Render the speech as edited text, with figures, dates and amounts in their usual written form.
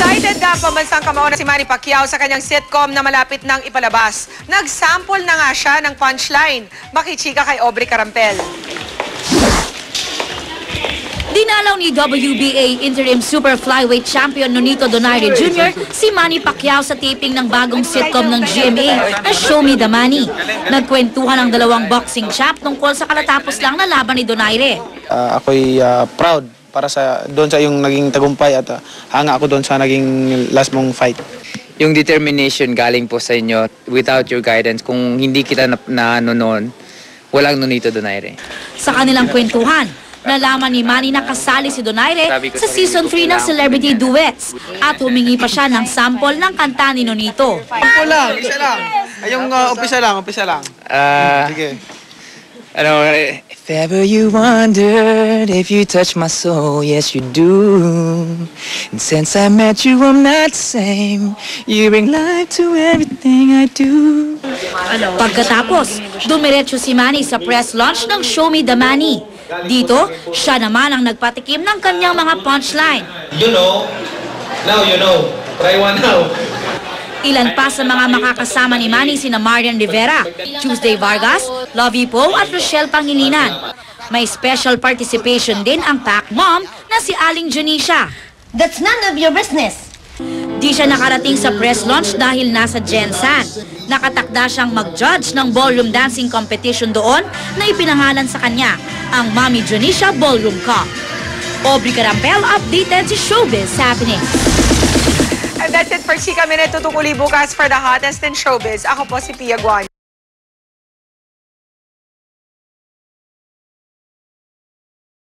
Excited ka pambansang kamao na si Manny Pacquiao sa kanyang sitcom na malapit nang ipalabas. Nag-sample na nga siya ng punchline. Makichika kay Aubrey Carampel. Dinalaw ni WBA Interim Super Flyweight Champion Nonito Donaire Jr. si Manny Pacquiao sa taping ng bagong sitcom ng GMA na Show Me the Money. Nagkwentuhan ang dalawang boxing champ tungkol sa kalatapos lang na laban ni Donaire. Ako'y proud para doon sa yung naging tagumpay at hanga ako doon sa naging last mong fight. Yung determination galing po sa inyo. Without your guidance, kung hindi kita na noon, walang Nonito Donaire. Sa kanilang kwentuhan, nalaman ni Manny na kasali si Donaire sa Season 3 ng Celebrity Duets at humingi pa siya ng sample ng kanta ni Nonito. Sample lang, isa lang. Ay, yung umpisa lang. Sige. If ever you wondered if you touch my soul, yes you do. And since I met you, I'm not the same. You bring life to everything I do. Pagkatapos, dumiretso si Manny sa press launch ng Show Me the Money. Dito, siya naman ang nagpatikim ng kanyang mga punchline. You know, now you know. Try one now. Ilan pa sa mga makakasama ni Manny sina Marian Rivera, Tuesday Vargas, Lovie Poe at Rochelle Pangilinan. May special participation din ang Pac Mom na si Aling Junisha. That's none of your business. Di siya nakarating sa press launch dahil nasa Gensan. Nakatakda siyang mag-judge ng ballroom dancing competition doon na ipinangalan sa kanya, ang Mami Junisha Ballroom Cup. Aubrey Carampel, updated si Showbiz Happening. And that's it for Chika Minute. Tutukuli bukas for the hottest in showbiz. Ako po si Pia Guan.